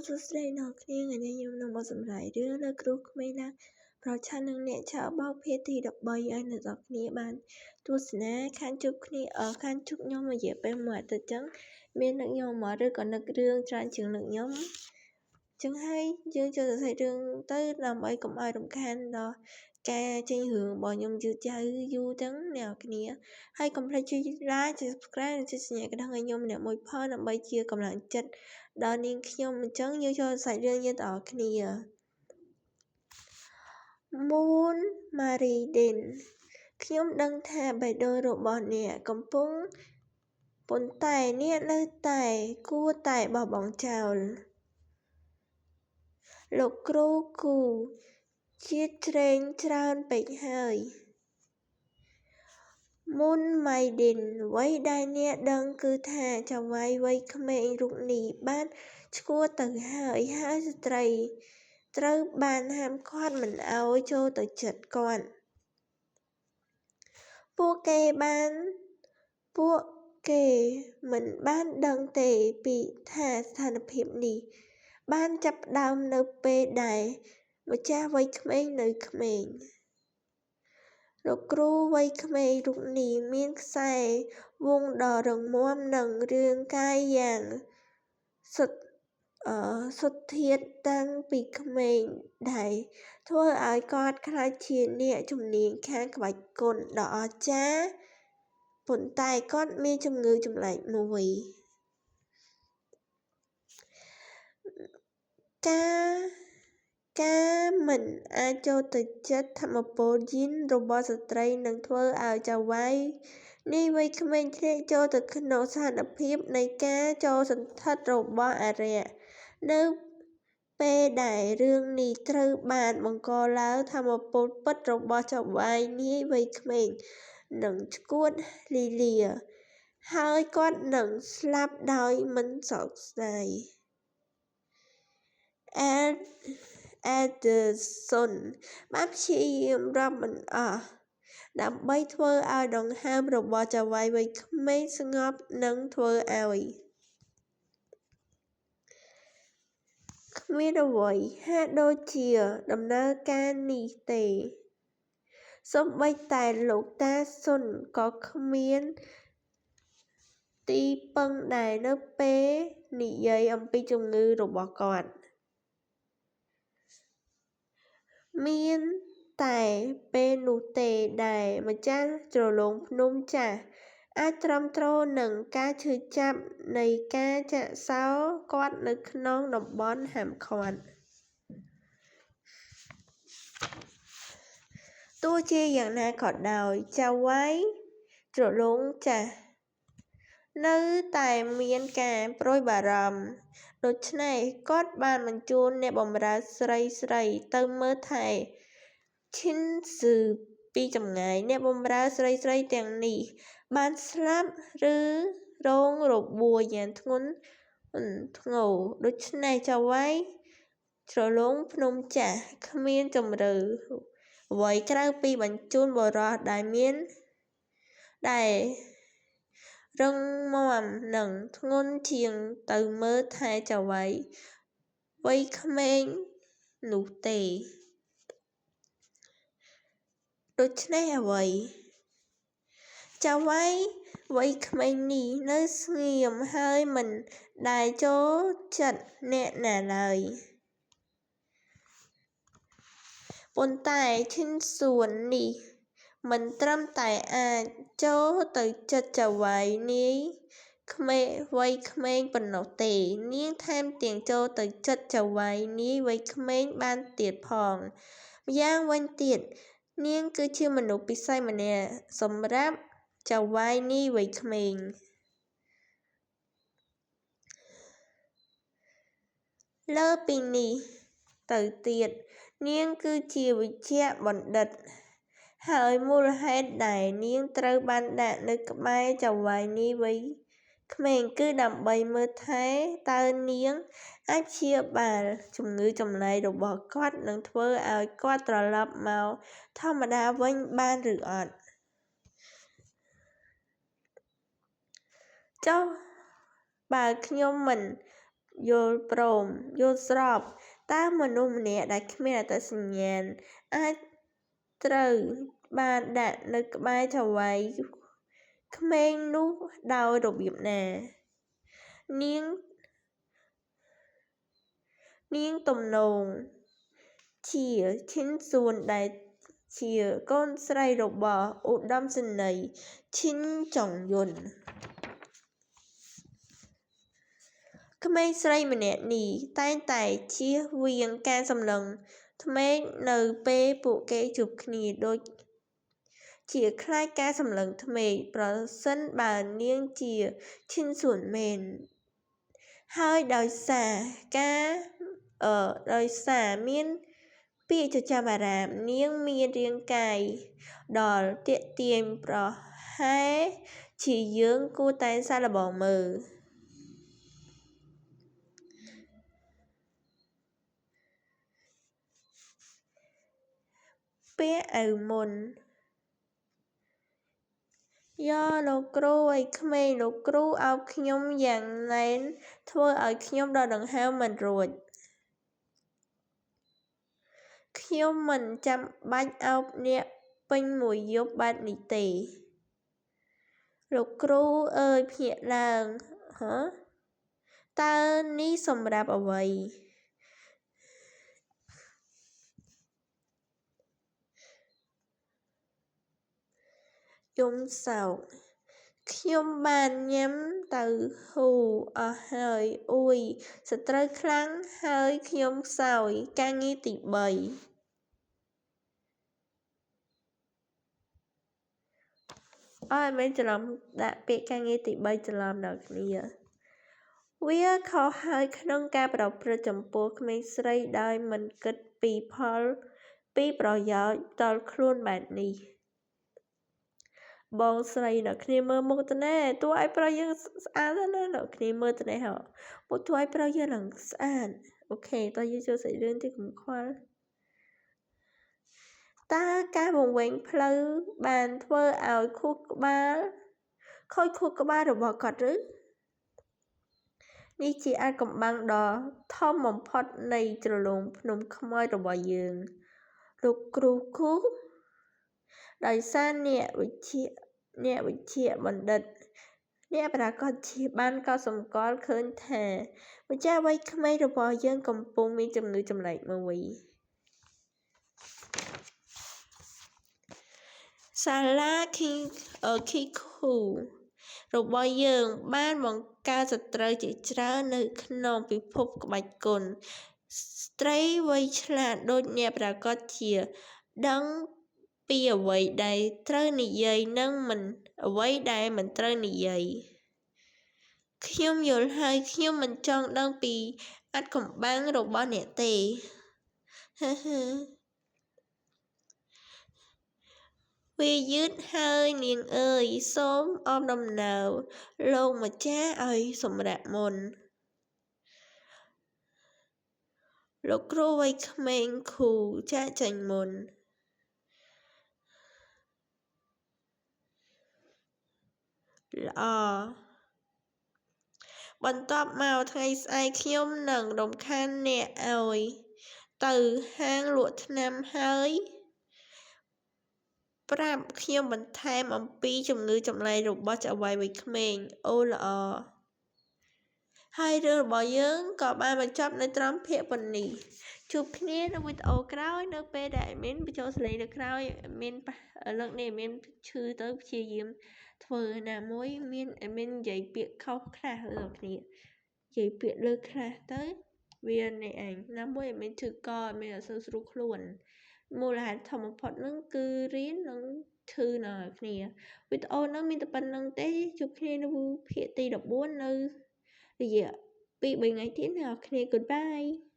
សួស្តីអ្នកគ្នាថ្ងៃនេះខ្ញុំនឹងមកសម្រាយរឿងលើគ្រូក្មេងណាប្រឆាំងនឹងអ្នកឆបោកភាគទី13ឲ្យអ្នកទាំងគ្នាបានទស្សនាខានជួបគ្នាខានជួបខ្ញុំរយៈពេលមួយអាទិត្យចឹងមាននឹកខ្ញុំមកឬក៏នឹករឿងច្រើនជាងនឹកខ្ញុំចឹងហើយយើងចូលទៅសាច់រឿងទៅដើម្បីកុំឲ្យរំខានដល់ការចេញរឿងរបស់ខ្ញុំយឺតយ៉ាវយូរទាំងអ្នកគ្នាហើយកុំភ្លេចជួយ like ជួយ subscribe និងចុចសញ្ញាកណ្ដឹងឲ្យខ្ញុំម្នាក់មួយផងដើម្បីជាកម្លាំងចិត្តដល់នាងខ្ញុំអញ្ចឹងយើងចូលសាច់រឿងយើងទាំងអស់គ្នា Moon Maridin ខ្ញុំដឹងថាបេះដូងរបស់អ្នកកំពុងប៉ុន្តែអ្នកនៅតែគួរតែបោះបង់ចោលលោកគ្រូគូជាតិជ្រែងច្រើនពេកហើយ Moon Maridin អ្វីដែលអ្នកដឹងគឺថាចៅហ្វាយវ័យក្មេងរូបនេះបានឆ្កួតទៅហើយស្ត្រីត្រូវបានហាមឃាត់មិនឲ្យចូលទៅជិតគាត់ពួកគេមិនបានដឹងទេពីថាស្ថានភាពនេះបានចាប់ផ្ដើមនៅពេលដែលម្ចាស់វ័យក្មេងនៅក្មេងលោកគ្រូវ័យក្មេងរូបនេះមានខ្សែវងដ៏រឹងមាំនិងរាងកាយយ៉ាងសុទ្ធធាតុតាំងពីក្មេងដែលធ្វើឲ្យគាត់ក្លាយជាអ្នកជំនាញខាងក្បាច់គុនដ៏អស្ចារ្យប៉ុន្តែគាត់មានជំងឺចម្លែកមួយការមិនអាចចូលទៅជិតថាមពលយីនរបស់ស្ត្រីនឹងធ្វើឲ្យចៅហ្វាយនេះវ័យក្មេងធ្លាក់ចូលទៅក្នុងស្ថានភាពនៃការចូលសណ្ឋិតរបស់អារក្សនៅពេលដែលរឿងនេះត្រូវបានបង្កឡើងថាមពលពិតរបស់ចៅហ្វាយនាយវ័យក្មេងនឹងឆ្កួតលីលាហើយគាត់នឹងស្លាប់ដោយមិនសោកស្ដាយAnderson បានព្យាយាមរាប់មិនអស់ដើម្បីធ្វើឲ្យដង្ហើមរបស់ចៅហ្វាយវ័យក្មេងស្ងប់និងធ្វើឲ្យគ្មានអ្វីហាក់ដូចជាដំណើរការនេះទេសូម្បីតែលោកតាស៊ុនក៏គ្មានទីពឹងដែរនៅពេលនិយាយអំពីជំងឺរបស់គាត់មានតែពេលនោះទេដែលម្ចាស់ជ្រលងភ្នំចាស់អាចទ្រាំទ្រនឹងការឈឺចាប់នៃការចាក់សោគាត់នៅក្នុងតំបន់ហាមឃាត់ទោះជាយ៉ាងណាក៏ដោយចៅហ្វាយជ្រលងចាស់នៅតែមានការព្រួយបារម្ភដូច្នេះគាត់បានបញ្ជូនអ្នកបម្រើស្រីទៅមើលថែឈិនស៊ឺពីចម្ងាយអ្នកបម្រើស្រីទាំងនេះបានស្លាប់ឬរងរបួសយ៉ាងធ្ងន់ធ្ងរដូច្នេះចៅហ្វាយជ្រលងភ្នំចាស់គ្មានជម្រើសអ្វីក្រៅពីបញ្ជូនបុរសដែលរឹងមាំនិងធ្ងន់ជាងទៅមើលថែចៅហ្វាយវ័យក្មេងនោះទេដូច្នេះអ្វីចៅហ្វាយវ័យក្មេងនេះនៅស្ងៀមហើយមិនដែលចូលចិត្តអ្នកណាឡើយប៉ុន្តែឈិនសួននេះមិនត្រឹមតែអាចចូលទៅជិតចៅហ្វាយនាយវ័យក្មេងប៉ុណ្ណោះទេនាងថែមទាំងចូលទៅជិតចៅហ្វាយនាយវ័យក្មេងបានទៀតផងម្យ៉ាងវិញទៀតនាងគឺជាមនុស្សពិសេសម្នាក់សម្រាប់ចៅហ្វាយនាយវ័យក្មេងលើពីនេះទៅទៀតនាងគឺជាវេជ្ជបណ្ឌិតហើយមូលហេតុដែលនាងត្រូវបានដាក់នៅក្បែរចៅហ្វាយនាយវ័យក្មេងគឺដើម្បីមើលថែតើនាងអាចព្យាបាលជំងឺចម្លែករបស់គាត់និងធ្វើឲ្យគាត់ត្រឡប់មកធម្មតាវិញបានឬអត់ចុះបើខ្ញុំមិន យល់ព្រមយល់ស្របតើមនុស្សម្នាក់ដែលគ្មានអត្តសញ្ញាណអាចត្រូវបានដាក់នៅក្បែរចៅហ្វាយក្មេងនោះដោយរបៀបណា នាងទំនងជា ឈិនសួនដែលជាកូនស្រីរបស់ឧត្តមសេនីយ៍ ឈិនចុងយុន ក្មេងស្រីម្នាក់នេះតែងតែជៀសវាងការសម្លឹងថ្មេកនៅពេលពួកគេជួបគ្នាដូចជាខ្លាចការសម្លឹងថ្មេកប្រសិនបើនាងជាឈិនសួនមែនហើយដោយសារមានពាក្យចចាមអារាមនាងមានរាងកាយដ៏ទាក់ទាញប្រហែលជាយើងគួរតែសាកល្បងមើលពាក់អាវមុនយ៉លោកគ្រូវ័យក្មេងលោកគ្រូអោបខ្ញុំយ៉ាងណែនធ្វើឲ្យខ្ញុំដកដង្ហើមមិនរួចខ្ញុំមិនចាំបាច់អោបអ្នកពេញមួយយប់បែបនេះទេលោកគ្រូអើយភ្ញាក់ឡើងតើនេះសម្រាប់អ្វីយំសោកខ្ញុំបានញ៉ាំទៅហ៊ូអស់ហើយអ៊ុយសត្រូវខ្លាំងហើយខ្ញុំខ្សោយការងារទី3មិនច្រឡំដាក់ពាក្យការងារទី3ច្រឡំដល់គ្នាវាខុសហើយក្នុងការប្រព្រឹត្តចំពោះក្មេងស្រីដោយមិនគិតពីផលពីប្រយោជន៍ផ្ទាល់ខ្លួនបែបនេះបងស្រីអ្នកគ្នាមើលមុខទៅណាតួឯប្រុសយើងស្អាតណាស់អ្នកគ្នាមើលទៅណាមុខតួឯប្រុសយើងឡើងស្អាតអូខេតើយើងចូលសាច់រឿងទីកុំខ្វល់តើការបង្វែងផ្លូវបានធ្វើឲ្យខួរក្បាលរបស់គាត់ឬនេះជាអាថ៌កំបាំងដ៏ធំបំផុតនៃជ្រលងភ្នំខ្មោចរបស់យើងលោកគ្រូគូដោយសារអ្នកវិជ្ជាបណ្ឌិតអ្នកប្រាកដជាបានកត់សម្គាល់ឃើញថាម្ចាស់វ័យក្មេងរបស់យើងកំពុងមានជំងឺចម្លែកមួយសាលាឃីឃូរបស់យើងបានបង្កើតសត្រូវជាច្រើននៅក្នុងពិភពក្បាច់គុណស្ត្រីវៃឆ្លាតដូចអ្នកប្រាកដជាដឹងពីអ្វីដែលត្រូវនិយាយនិងអ្វីដែលមិនត្រូវនិយាយខ្ញុំយល់ហើយខ្ញុំមិនចង់ដឹងពីអាថ៌កំបាំងរបស់អ្នកទេវាយឺតហើយនាងអើយសូមអមដំណើរលោកម្ចាស់ឲ្យសម្រាកមុនលោកគ្រូវ័យក្មេងឃូចាកចេញមុនល្អបន្ទាប់មកថ្ងៃស្អែកខ្ញុំនឹងរំខានអ្នកឲ្យទៅហាងលក់ថ្នាំហើយប្រាប់ខ្ញុំបន្ថែមអំពីជំងឺចម្លែករបស់ចៅហ្វាយវ័យក្មេងអូល្អហើយរឿងរបស់យើងក៏បានបញ្ចប់នៅត្រង់ភាគប៉ុណ្នេះជួបគ្នានៅវីដេអូក្រោយនៅពេលដែលadminបញ្ចូលសលេងនៅក្រោយadminលើកនេះadminឈឺទៅព្យាយាមធ្វើណាមួយមានadminនិយាយពាក្យខុសខ្លះលើគ្នានិយាយពាក្យលើខ្លះទៅវានេះឯងណាមួយadminឈឺកadminអត់សូវស្រួលខ្លួនមូលហេតុធំបំផុតហ្នឹងគឺរៀននិងឈឺនៅគ្នាវីដេអូហ្នឹងមានតែប៉ុណ្្នឹងទេជួបគ្នានៅភាគទី14នៅរយៈ2-3ថ្ងៃទៀតអ្នកគ្នា Goodbye